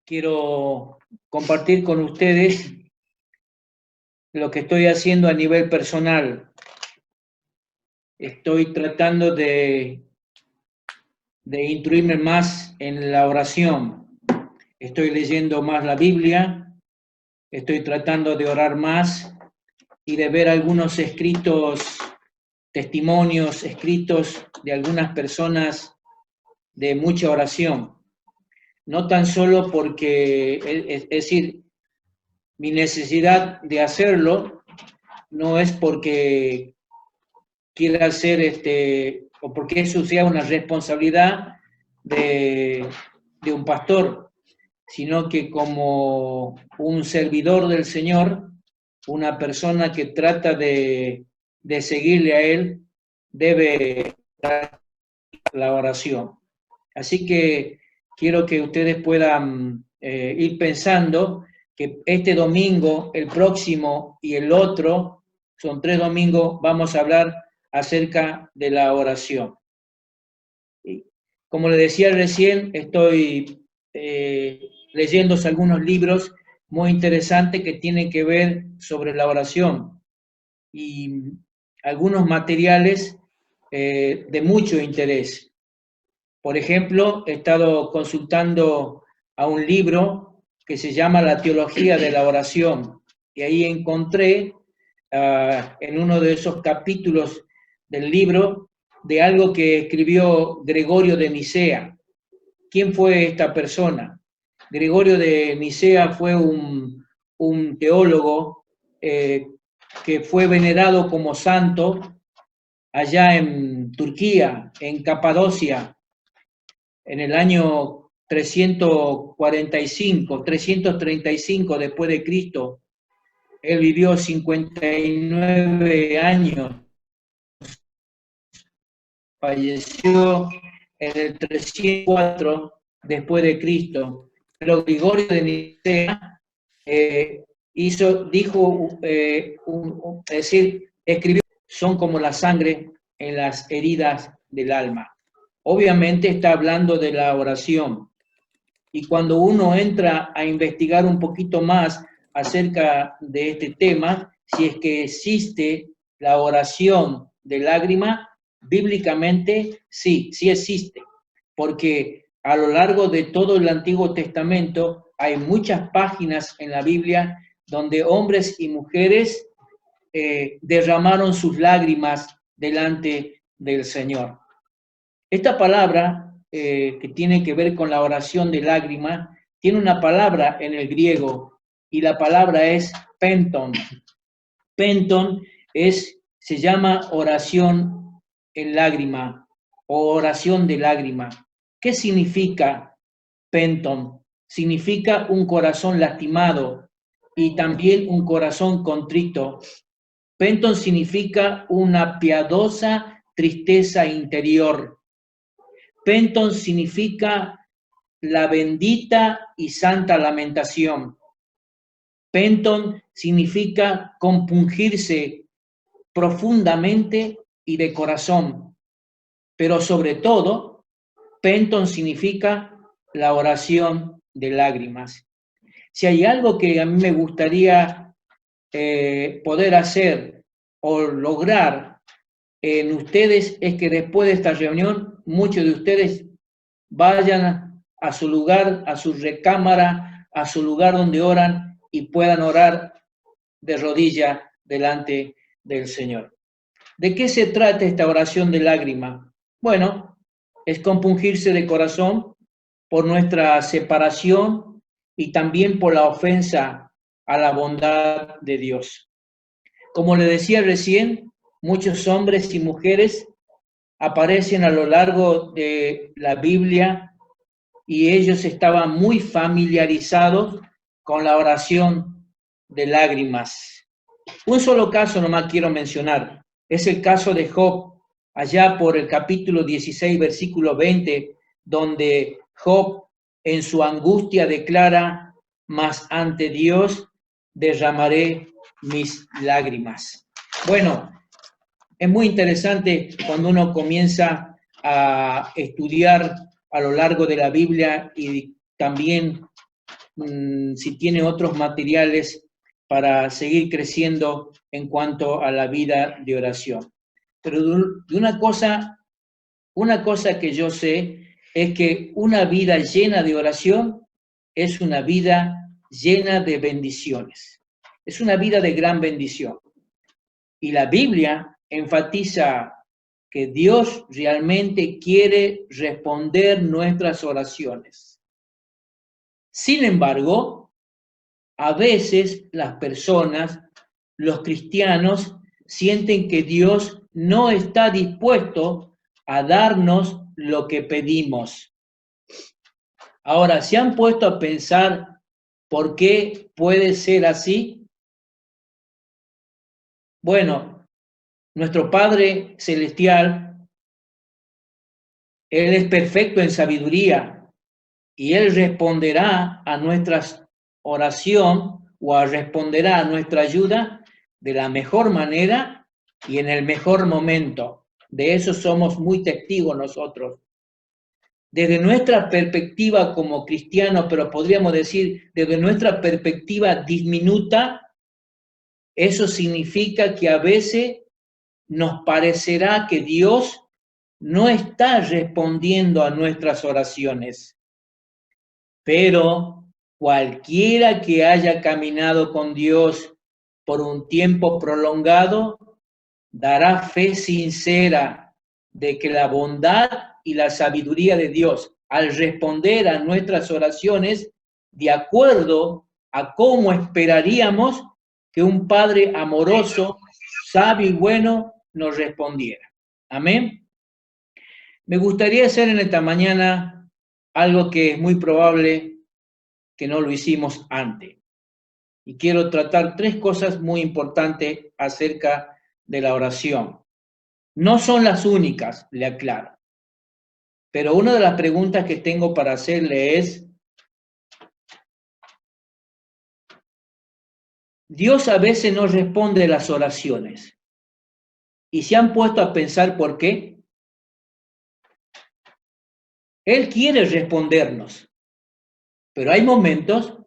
quiero compartir con ustedes lo que estoy haciendo a nivel personal. Estoy tratando de instruirme más en la oración. Estoy leyendo más la Biblia, estoy tratando de orar más y de ver algunos escritos, testimonios escritos de algunas personas de mucha oración. No tan solo porque, es decir, mi necesidad de hacerlo no es porque quiera hacer o porque eso sea una responsabilidad de un pastor, sino que como un servidor del Señor, una persona que trata de seguirle a Él, debe dar la oración. Así que quiero que ustedes puedan ir pensando que este domingo, el próximo y el otro, son 3 domingos, vamos a hablar acerca de la oración. Como les decía recién, estoy leyendo algunos libros muy interesantes que tienen que ver sobre la oración y algunos materiales de mucho interés. Por ejemplo, he estado consultando a un libro que se llama La teología de la oración, y ahí encontré en uno de esos capítulos del libro de algo que escribió Gregorio de Nicea. ¿Quién fue esta persona? Gregorio de Nicea fue un teólogo que fue venerado como santo allá en Turquía, en Capadocia, en el año 335 después de Cristo. Él vivió 59 años, falleció en el 304 después de Cristo. Pero Gregorio de Nicea escribió, son como la sangre en las heridas del alma. Obviamente está hablando de la oración. Y cuando uno entra a investigar un poquito más acerca de este tema, si es que existe la oración de lágrima, bíblicamente sí existe, porque a lo largo de todo el Antiguo Testamento hay muchas páginas en la Biblia donde hombres y mujeres derramaron sus lágrimas delante del Señor. Esta palabra que tiene que ver con la oración de lágrima, tiene una palabra en el griego y la palabra es penton. Penton se llama oración en lágrima o oración de lágrima. ¿Qué significa penton? Significa un corazón lastimado y también un corazón contrito. Penton significa una piadosa tristeza interior. Penton significa la bendita y santa lamentación. Penton significa compungirse profundamente y de corazón. Pero sobre todo, penton significa la oración de lágrimas. Si hay algo que a mí me gustaría poder hacer o lograr en ustedes es que después de esta reunión muchos de ustedes vayan a su lugar, a su recámara, a su lugar donde oran y puedan orar de rodilla delante del Señor. ¿De qué se trata esta oración de lágrima? Bueno, es compungirse de corazón por nuestra separación y también por la ofensa a la bondad de Dios. Como le decía recién, muchos hombres y mujeres aparecen a lo largo de la Biblia y ellos estaban muy familiarizados con la oración de lágrimas. Un solo caso nomás quiero mencionar, es el caso de Job, allá por el capítulo 16, versículo 20, donde Job en su angustia declara: mas ante Dios derramaré mis lágrimas. Bueno, es muy interesante cuando uno comienza a estudiar a lo largo de la Biblia y también si tiene otros materiales para seguir creciendo en cuanto a la vida de oración. Pero de una cosa que yo sé es que una vida llena de oración es una vida llena de bendiciones. Es una vida de gran bendición. Y la Biblia enfatiza que Dios realmente quiere responder nuestras oraciones. Sin embargo, a veces las personas, los cristianos, sienten que Dios no está dispuesto a darnos lo que pedimos. Ahora, ¿se han puesto a pensar por qué puede ser así? Bueno, nuestro Padre Celestial, Él es perfecto en sabiduría y Él responderá a nuestra oración o responderá a nuestra ayuda de la mejor manera y en el mejor momento. De eso somos muy testigos nosotros. Desde nuestra perspectiva como cristianos, pero podríamos decir desde nuestra perspectiva diminuta, eso significa que a veces nos parecerá que Dios no está respondiendo a nuestras oraciones. Pero cualquiera que haya caminado con Dios por un tiempo prolongado, dará fe sincera de que la bondad y la sabiduría de Dios, al responder a nuestras oraciones, de acuerdo a cómo esperaríamos que un Padre amoroso, sabio y bueno nos respondiera. Amén. Me gustaría hacer en esta mañana algo que es muy probable que no lo hicimos antes. Y quiero tratar 3 cosas muy importantes acerca de la oración. No son las únicas, le aclaro. Pero una de las preguntas que tengo para hacerle es, Dios a veces no responde las oraciones. ¿Y se han puesto a pensar por qué? Él quiere respondernos, pero hay momentos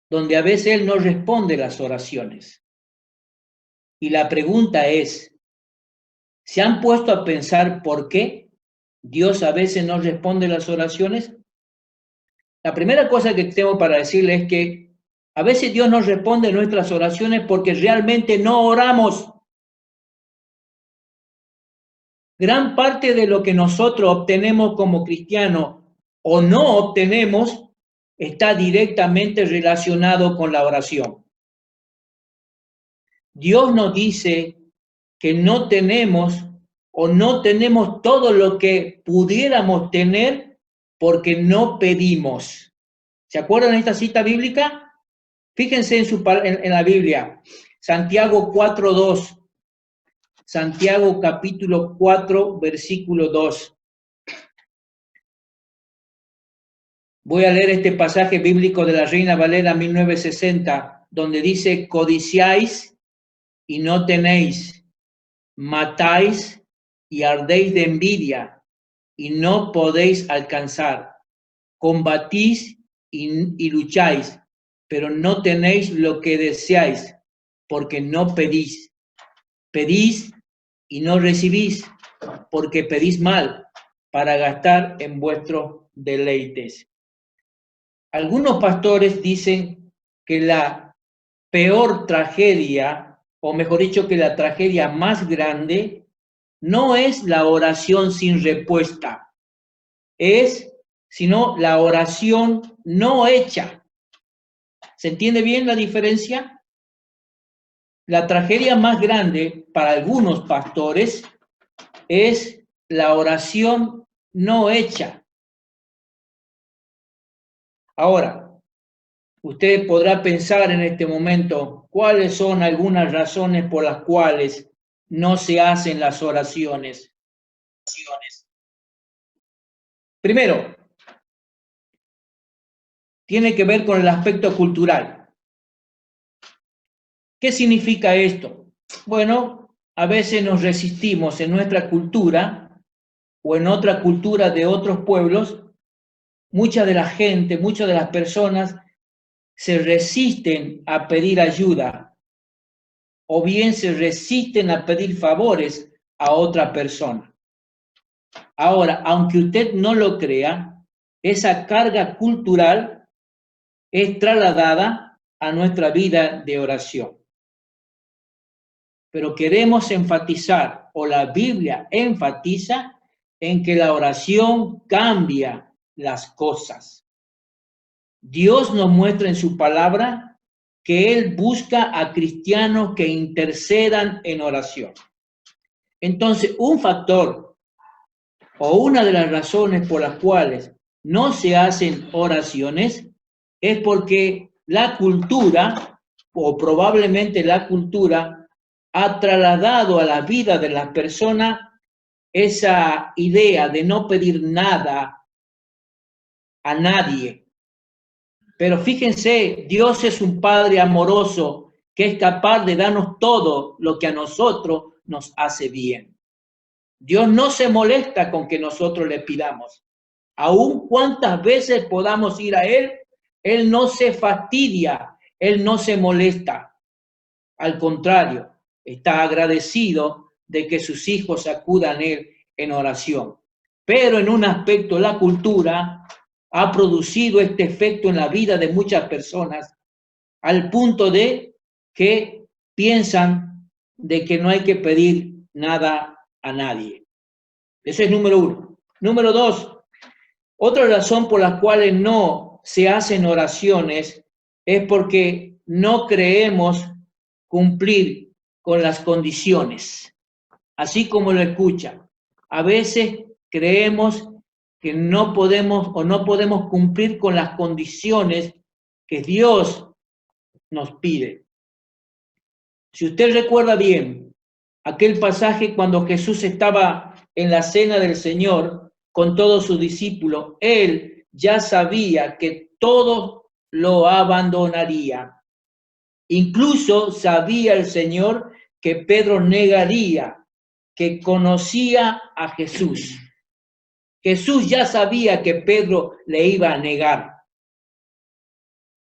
donde a veces Él no responde las oraciones. Y la pregunta es, ¿se han puesto a pensar por qué Dios a veces no responde las oraciones? La primera cosa que tengo para decirle es que a veces Dios no responde nuestras oraciones porque realmente no oramos. Gran parte de lo que nosotros obtenemos como cristianos o no obtenemos está directamente relacionado con la oración. Dios nos dice que no tenemos o no tenemos todo lo que pudiéramos tener porque no pedimos. ¿Se acuerdan de esta cita bíblica? Fíjense en la Biblia, Santiago 4:2. Santiago capítulo 4, versículo 2. Voy a leer este pasaje bíblico de la Reina Valera 1960, donde dice, codiciáis y no tenéis, matáis y ardéis de envidia y no podéis alcanzar, combatís y lucháis, pero no tenéis lo que deseáis, porque no pedís. Pedís y no recibís, porque pedís mal, para gastar en vuestros deleites. Algunos pastores dicen que la peor tragedia, o mejor dicho, que la tragedia más grande, no es la oración sin respuesta, es sino la oración no hecha. ¿Se entiende bien la diferencia? La tragedia más grande para algunos pastores es la oración no hecha. Ahora, usted podrá pensar en este momento cuáles son algunas razones por las cuales no se hacen las oraciones. Primero, tiene que ver con el aspecto cultural. ¿Qué significa esto? Bueno, a veces nos resistimos en nuestra cultura o en otra cultura de otros pueblos. Mucha de la gente, muchas de las personas se resisten a pedir ayuda o bien se resisten a pedir favores a otra persona. Ahora, aunque usted no lo crea, esa carga cultural es trasladada a nuestra vida de oración. Pero queremos enfatizar, o la Biblia enfatiza, en que la oración cambia las cosas. Dios nos muestra en su palabra que Él busca a cristianos que intercedan en oración. Entonces, un factor o una de las razones por las cuales no se hacen oraciones es porque la cultura, o probablemente la cultura, ha trasladado a la vida de las personas esa idea de no pedir nada a nadie. Pero fíjense, Dios es un Padre amoroso que es capaz de darnos todo lo que a nosotros nos hace bien. Dios no se molesta con que nosotros le pidamos. Aun cuantas veces podamos ir a Él no se fastidia, Él no se molesta. Al contrario, está agradecido de que sus hijos acudan a Él en oración. Pero en un aspecto, la cultura ha producido este efecto en la vida de muchas personas, al punto de que piensan de que no hay que pedir nada a nadie. Ese es número uno. Número dos, otra razón por la cual no se hacen oraciones es porque no creemos cumplir con las condiciones. Así como lo escucha, a veces creemos que no podemos cumplir con las condiciones que Dios nos pide. Si usted recuerda bien aquel pasaje cuando Jesús estaba en la cena del Señor con todos sus discípulos, Él ya sabía que todos lo abandonarían. Incluso sabía el Señor que Pedro negaría, que conocía a Jesús. Jesús ya sabía que Pedro le iba a negar.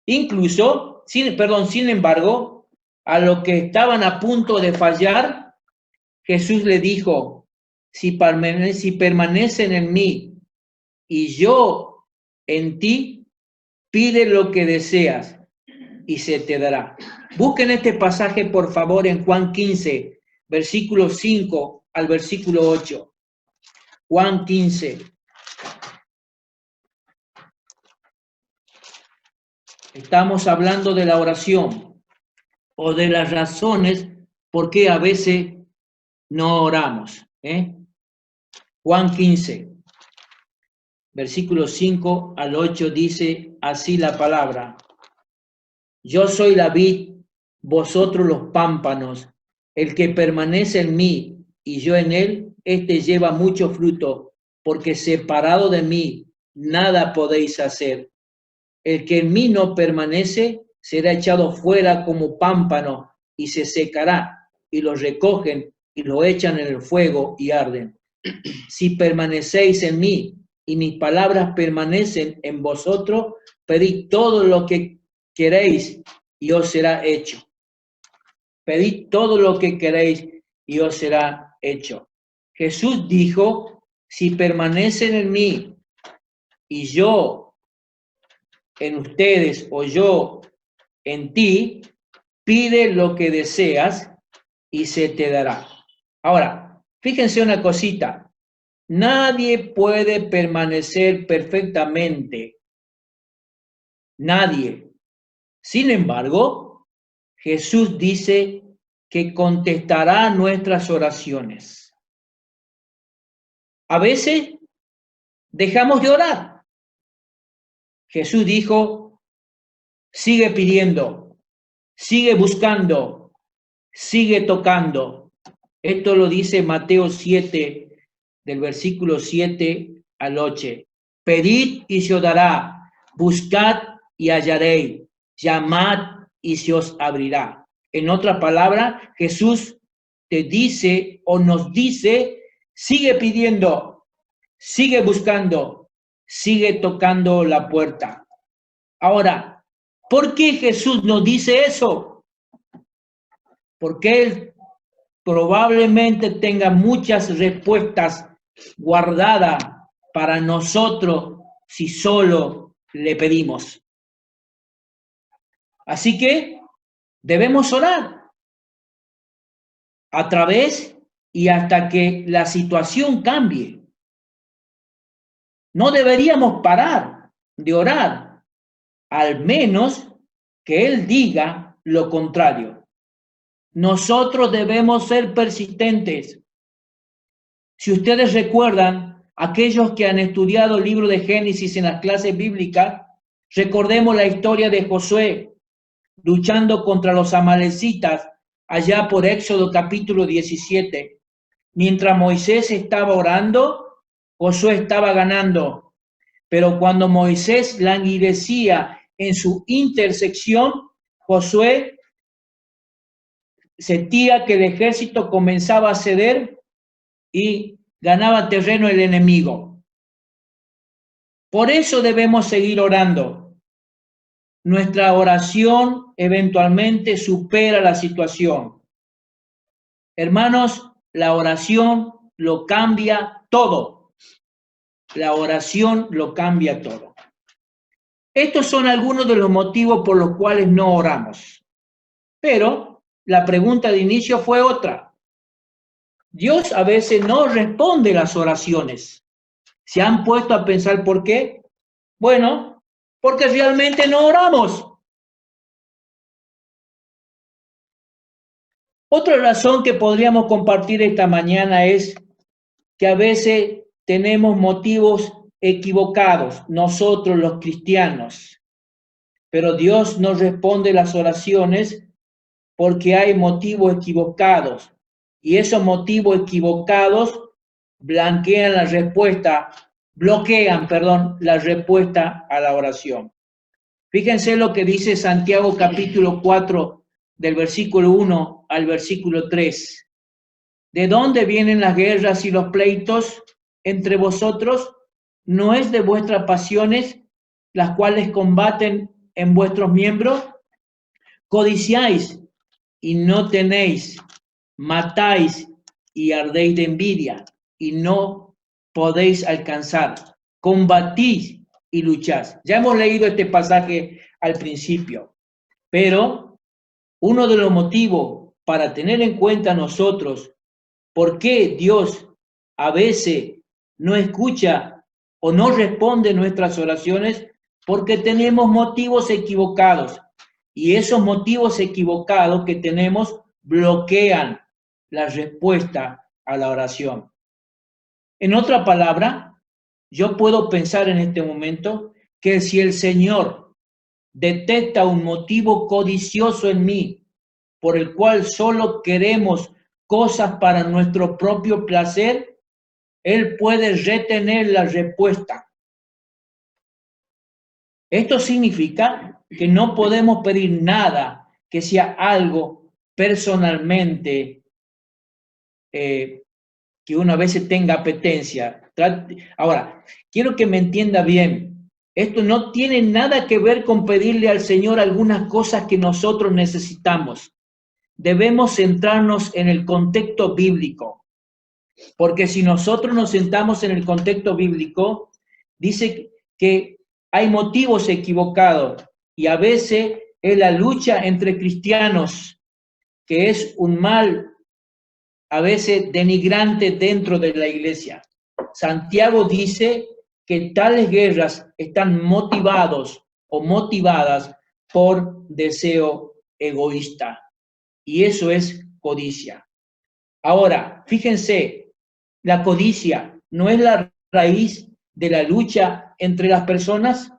Incluso, sin embargo, a los que estaban a punto de fallar, Jesús le dijo, si permanecen en mí y yo en ti, pide lo que deseas y se te dará. Busquen este pasaje, por favor, en Juan 15, versículo 5 al versículo 8. Juan 15. Estamos hablando de la oración o de las razones por qué a veces no oramos. Juan 15, versículo 5 al 8 dice así la palabra. Yo soy la vid, vosotros los pámpanos. El que permanece en mí y yo en él, este lleva mucho fruto, porque separado de mí nada podéis hacer. El que en mí no permanece será echado fuera como pámpano y se secará, y lo recogen y lo echan en el fuego y arden. Si permanecéis en mí y mis palabras permanecen en vosotros, pedid todo lo que queréis y os será hecho. Pedid todo lo que queréis y os será hecho. Jesús dijo, si permanecen en mí y yo en ustedes o yo en ti, pide lo que deseas y se te dará. Ahora, fíjense una cosita. Nadie puede permanecer perfectamente. Nadie. Sin embargo, Jesús dice que contestará nuestras oraciones. A veces dejamos de orar. Jesús dijo, sigue pidiendo, sigue buscando, sigue tocando. Esto lo dice Mateo 7, del versículo 7 al 8. Pedid y se os dará, buscad y hallaréis, llamad y se os abrirá. En otra palabra, Jesús te dice o nos dice, sigue pidiendo, sigue buscando, sigue tocando la puerta. Ahora, ¿Por qué Jesús nos dice eso? Porque Él probablemente tenga muchas respuestas guardadas para nosotros si solo le pedimos. Así que debemos orar a través y hasta que la situación cambie. No deberíamos parar de orar, al menos que Él diga lo contrario. Nosotros debemos ser persistentes. Si ustedes recuerdan, aquellos que han estudiado el libro de Génesis en las clases bíblicas, recordemos la historia de Josué luchando contra los amalecitas allá por Éxodo capítulo 17. Mientras Moisés estaba orando, Josué estaba ganando. Pero cuando Moisés languidecía en su intersección, Josué sentía que el ejército comenzaba a ceder y ganaba terreno el enemigo. Por eso debemos seguir orando. Nuestra oración eventualmente supera la situación. Hermanos, la oración lo cambia todo. La oración lo cambia todo. Estos son algunos de los motivos por los cuales no oramos. Pero la pregunta de inicio fue otra. Dios a veces no responde las oraciones. ¿Se han puesto a pensar por qué? Bueno, porque realmente no oramos. Otra razón que podríamos compartir esta mañana es que a veces tenemos motivos equivocados, nosotros los cristianos, pero Dios no responde las oraciones porque hay motivos equivocados y esos motivos equivocados bloquean la respuesta a la oración. Fíjense lo que dice Santiago capítulo 4 del versículo 1 al versículo 3. ¿De dónde vienen las guerras y los pleitos entre vosotros? ¿No es de vuestras pasiones las cuales combaten en vuestros miembros? Codiciáis y no tenéis, matáis y ardéis de envidia y no podéis alcanzar, combatís y lucháis. Ya hemos leído este pasaje al principio, pero uno de los motivos para tener en cuenta nosotros por qué Dios a veces no escucha o no responde nuestras oraciones, porque tenemos motivos equivocados. Y esos motivos equivocados que tenemos bloquean la respuesta a la oración. En otra palabra, yo puedo pensar en este momento que si el Señor detecta un motivo codicioso en mí, por el cual solo queremos cosas para nuestro propio placer, Él puede retener la respuesta. Esto significa que no podemos pedir nada que sea algo personalmente que una vez tenga apetencia. Ahora, quiero que me entienda bien. Esto no tiene nada que ver con pedirle al Señor algunas cosas que nosotros necesitamos. Debemos centrarnos en el contexto bíblico. Porque si nosotros nos sentamos en el contexto bíblico, dice que hay motivos equivocados y a veces es la lucha entre cristianos, que es un mal a veces denigrante dentro de la iglesia. Santiago dice que tales guerras están motivadas por deseo egoísta y eso es codicia. Ahora, fíjense, la codicia no es la raíz de la lucha entre las personas,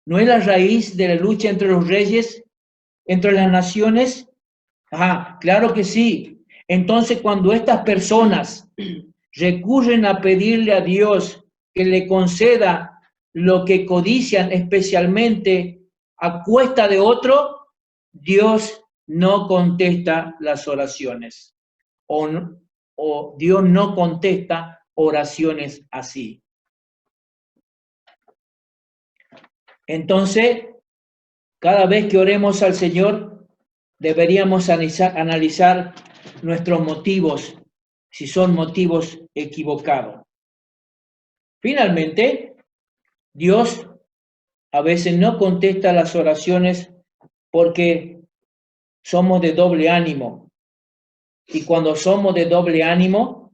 no es la raíz de la lucha entre los reyes, entre las naciones. Ajá, claro que sí. Entonces, cuando estas personas recurren a pedirle a Dios que le conceda lo que codician, especialmente a cuesta de otro, Dios no contesta las oraciones. O Dios no contesta oraciones así. Entonces, Cada vez que oremos al Señor, deberíamos analizar nuestros motivos, si son motivos equivocados. Finalmente, Dios a veces no contesta las oraciones porque somos de doble ánimo. Y cuando somos de doble ánimo,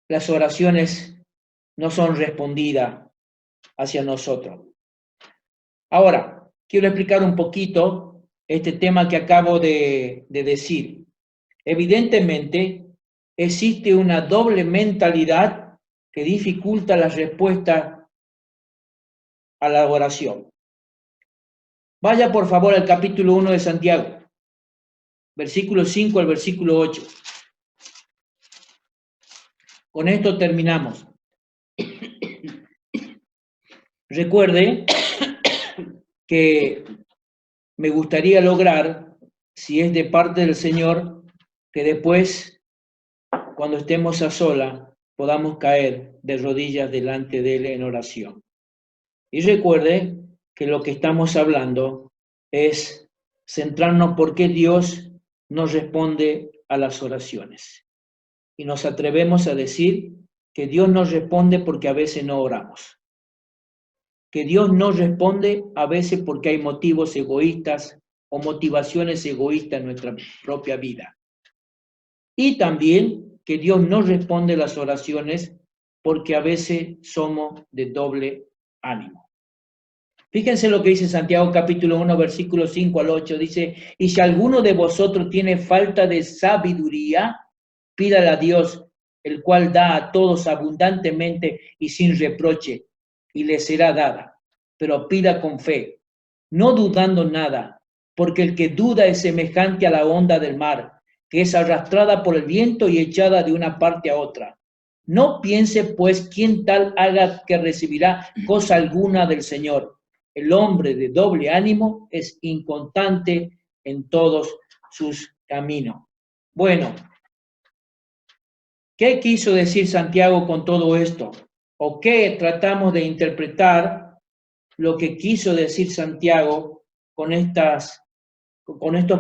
las oraciones no son respondidas hacia nosotros. Ahora, quiero explicar un poquito este tema que acabo de decir. Evidentemente, existe una doble mentalidad que dificulta la respuesta a la oración. Vaya por favor al capítulo 1 de Santiago, versículo 5 al versículo 8. Con esto terminamos. Recuerde que me gustaría lograr, si es de parte del Señor, que después, cuando estemos a sola, podamos caer de rodillas delante de Él en oración. Y recuerde que lo que estamos hablando es centrarnos por qué Dios nos responde a las oraciones. Y nos atrevemos a decir que Dios nos responde porque a veces no oramos. Que Dios no responde a veces porque hay motivos egoístas o motivaciones egoístas en nuestra propia vida. Y también que Dios no responde las oraciones porque a veces somos de doble ánimo. Fíjense lo que dice Santiago capítulo 1, versículo 5 al 8. Dice, y si alguno de vosotros tiene falta de sabiduría, pídala a Dios, el cual da a todos abundantemente y sin reproche, y le será dada. Pero pida con fe, no dudando nada, porque el que duda es semejante a la onda del mar, que es arrastrada por el viento y echada de una parte a otra. No piense, pues, quién tal haga que recibirá cosa alguna del Señor. El hombre de doble ánimo es inconstante en todos sus caminos. Bueno, ¿qué quiso decir Santiago con todo esto? ¿O qué tratamos de interpretar lo que quiso decir Santiago con estos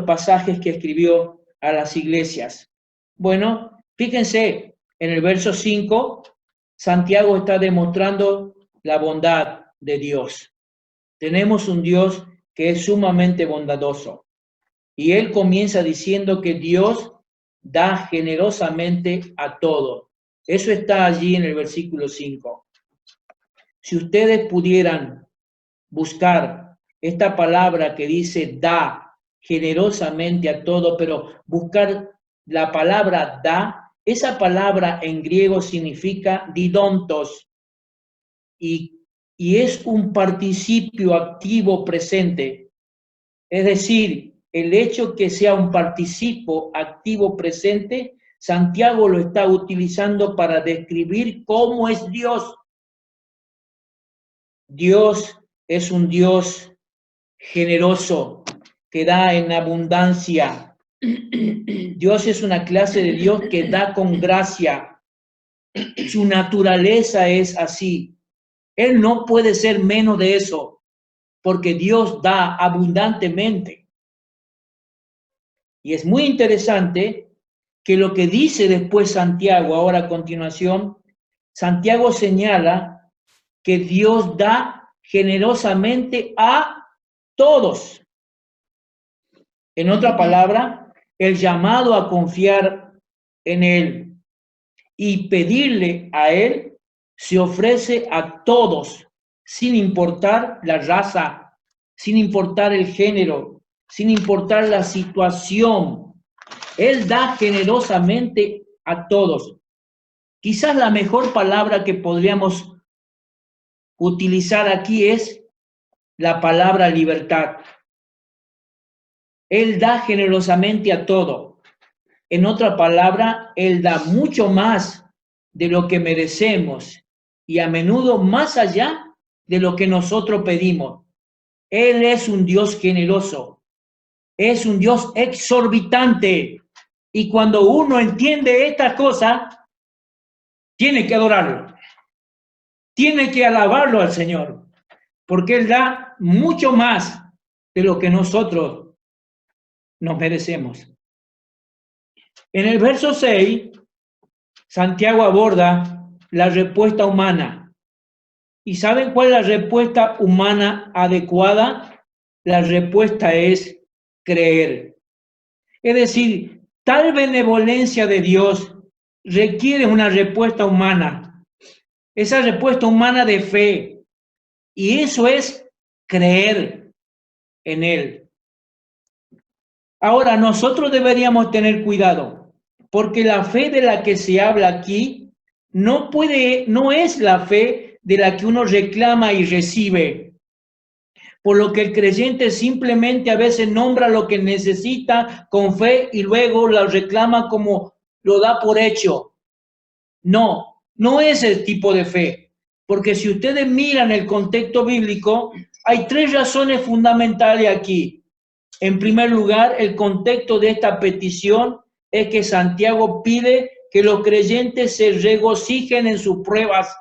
pasajes que escribió a las iglesias? Bueno, fíjense, en el verso 5, Santiago está demostrando la bondad de Dios. Tenemos un Dios que es sumamente bondadoso. Y él comienza diciendo que Dios da generosamente a todos. Eso está allí en el versículo 5. Si ustedes pudieran buscar esta palabra que dice da generosamente a todo, pero buscar la palabra da, esa palabra en griego significa didontos y es un participio activo presente. Es decir, el hecho que sea un participio activo presente, Santiago lo está utilizando para describir cómo es Dios. Dios es un Dios generoso que da en abundancia. Dios es una clase de Dios que da con gracia. Su naturaleza es así. Él no puede ser menos de eso, porque Dios da abundantemente. Y es muy interesante que lo que dice después Santiago, ahora a continuación, Santiago señala que Dios da generosamente a todos. En otra palabra, el llamado a confiar en Él y pedirle a Él se ofrece a todos, sin importar la raza, sin importar el género, sin importar la situación. Él da generosamente a todos. Quizás la mejor palabra que podríamos utilizar aquí es la palabra libertad. Él da generosamente a todo. En otra palabra, Él da mucho más de lo que merecemos y a menudo más allá de lo que nosotros pedimos. Él es un Dios generoso, es un Dios exorbitante. Y cuando uno entiende estas cosas, tiene que adorarlo, tiene que alabarlo al Señor, porque Él da mucho más de lo que nosotros nos merecemos. En el verso 6, Santiago aborda la respuesta humana. ¿Y saben cuál es la respuesta humana adecuada? La respuesta es creer. Es decir, tal benevolencia de Dios requiere una respuesta humana. Esa respuesta humana de fe. Y eso es creer en Él. Ahora, nosotros deberíamos tener cuidado, porque la fe de la que se habla aquí no es la fe de la que uno reclama y recibe, por lo que el creyente simplemente a veces nombra lo que necesita con fe y luego lo reclama como lo da por hecho. No, no es el tipo de fe, porque si ustedes miran el contexto bíblico, hay 3 razones fundamentales aquí. En primer lugar, el contexto de esta petición es que Santiago pide que los creyentes se regocijen en sus pruebas,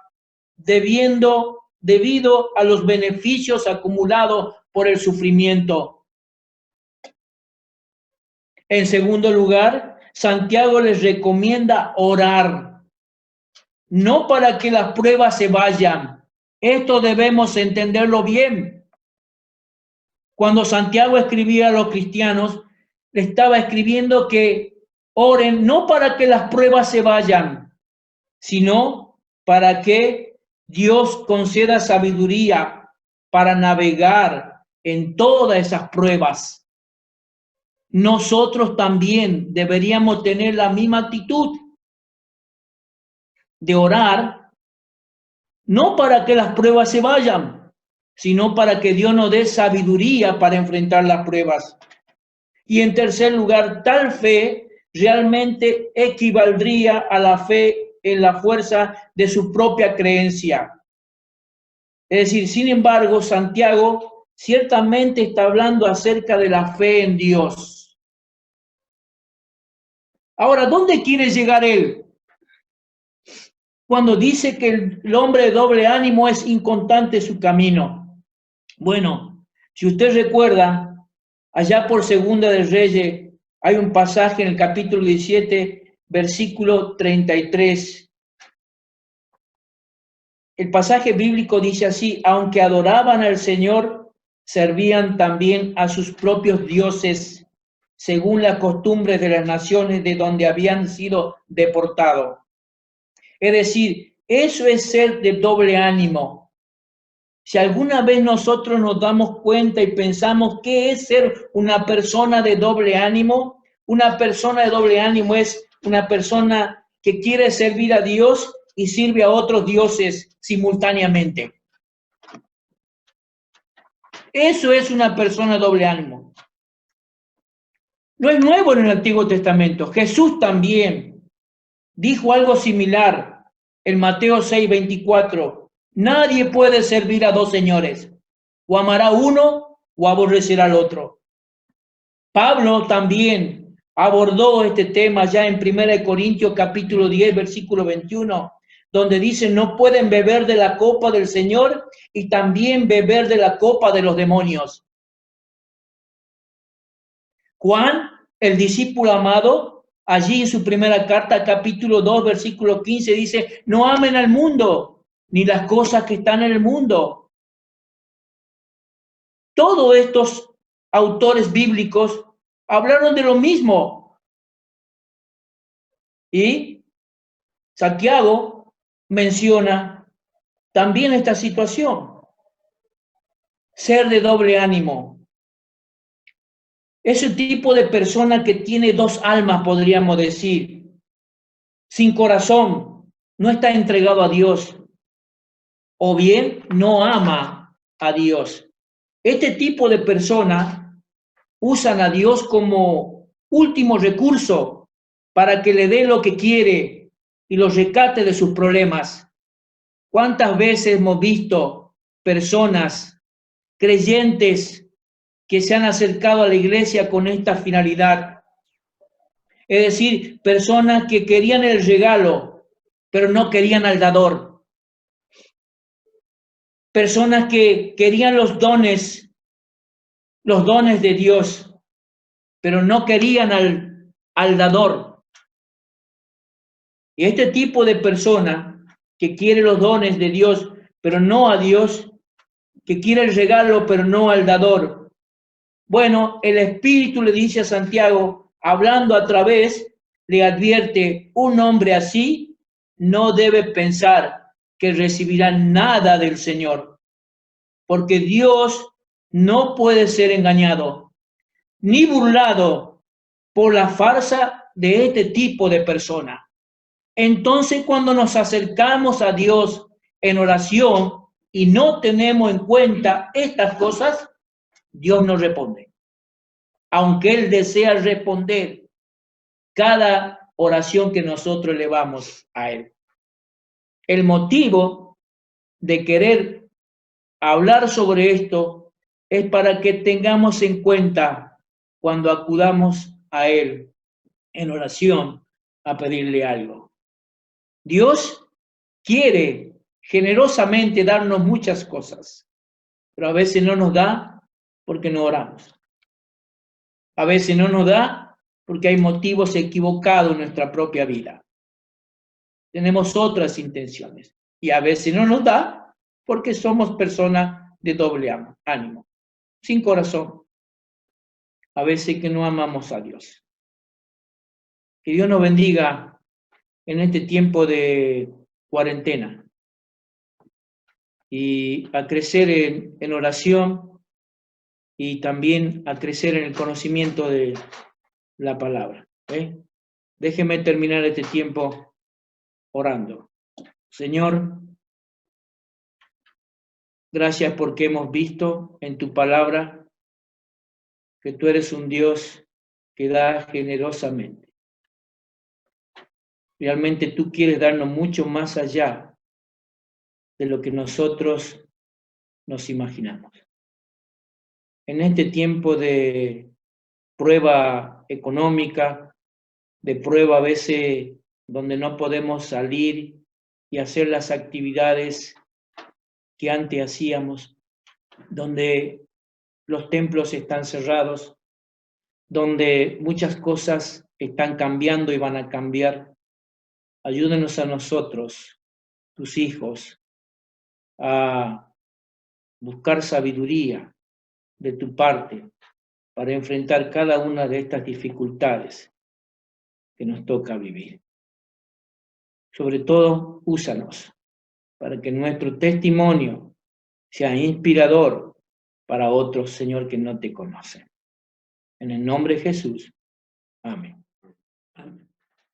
debido a los beneficios acumulados por el sufrimiento. En segundo lugar, Santiago les recomienda orar, no para que las pruebas se vayan. Esto debemos entenderlo bien. Cuando Santiago escribía a los cristianos, le estaba escribiendo que oren no para que las pruebas se vayan, sino para que Dios conceda sabiduría para navegar en todas esas pruebas. Nosotros también deberíamos tener la misma actitud de orar, no para que las pruebas se vayan, sino para que Dios nos dé sabiduría para enfrentar las pruebas. Y en tercer lugar, tal fe realmente equivaldría a la fe en la fuerza de su propia creencia. Es decir, sin embargo, Santiago ciertamente está hablando acerca de la fe en Dios. Ahora, ¿dónde quiere llegar él? Cuando dice que el hombre de doble ánimo es inconstante su camino. Bueno, si usted recuerda, allá por Segunda de Reyes hay un pasaje en el capítulo 17, versículo 33. El pasaje bíblico dice así: aunque adoraban al Señor, servían también a sus propios dioses, según las costumbres de las naciones de donde habían sido deportados. Es decir, eso es ser de doble ánimo. Si alguna vez nosotros nos damos cuenta y pensamos qué es ser una persona de doble ánimo, una persona de doble ánimo es una persona que quiere servir a Dios y sirve a otros dioses simultáneamente. Eso es una persona de doble ánimo. No es nuevo en el Antiguo Testamento. Jesús también dijo algo similar en Mateo 6:24. Nadie puede servir a 2 señores. O amará a uno o aborrecerá al otro. Pablo también abordó este tema ya en 1 Corintios capítulo 10, versículo 21, donde dice: no pueden beber de la copa del Señor y también beber de la copa de los demonios. Juan, el discípulo amado, allí en su primera carta, capítulo 2, versículo 15, dice: no amen al mundo ni las cosas que están en el mundo. Todos estos autores bíblicos hablaron de lo mismo. Y Santiago menciona también esta situación. Ser de doble ánimo. Ese tipo de persona que tiene 2 almas, podríamos decir. Sin corazón, no está entregado a Dios. O bien no ama a Dios. Este tipo de personas usan a Dios como último recurso para que le dé lo que quiere y los rescate de sus problemas. ¿Cuántas veces hemos visto personas creyentes que se han acercado a la iglesia con esta finalidad? Es decir, personas que querían el regalo, pero no querían al dador. personas que querían los dones de Dios, pero no querían al dador. Y este tipo de persona que quiere los dones de Dios, pero no a Dios, que quiere el regalo, pero no al dador. Bueno, el Espíritu le dice a Santiago, hablando a través, le advierte, un hombre así no debe pensar que recibirá nada del Señor, porque Dios no puede ser engañado ni burlado por la farsa de este tipo de persona. Entonces, cuando nos acercamos a Dios en oración y no tenemos en cuenta estas cosas, Dios nos responde. Aunque Él desea responder cada oración que nosotros elevamos a Él. El motivo de querer hablar sobre esto es para que tengamos en cuenta cuando acudamos a Él en oración a pedirle algo. Dios quiere generosamente darnos muchas cosas, pero a veces no nos da porque no oramos. A veces no nos da porque hay motivos equivocados en nuestra propia vida. Tenemos otras intenciones y a veces no nos da porque somos personas de doble ánimo, sin corazón. A veces que no amamos a Dios. Que Dios nos bendiga en este tiempo de cuarentena y a crecer en oración y también a crecer en el conocimiento de la palabra. Déjeme terminar este tiempo orando. Señor, gracias porque hemos visto en tu palabra que tú eres un Dios que da generosamente. Realmente tú quieres darnos mucho más allá de lo que nosotros nos imaginamos. En este tiempo de prueba económica, de prueba a veces donde no podemos salir y hacer las actividades que antes hacíamos, donde los templos están cerrados, donde muchas cosas están cambiando y van a cambiar. Ayúdenos a nosotros, tus hijos, a buscar sabiduría de tu parte para enfrentar cada una de estas dificultades que nos toca vivir. Sobre todo, úsanos para que nuestro testimonio sea inspirador para otros, Señor, que no te conocen. En el nombre de Jesús. Amén. Amén.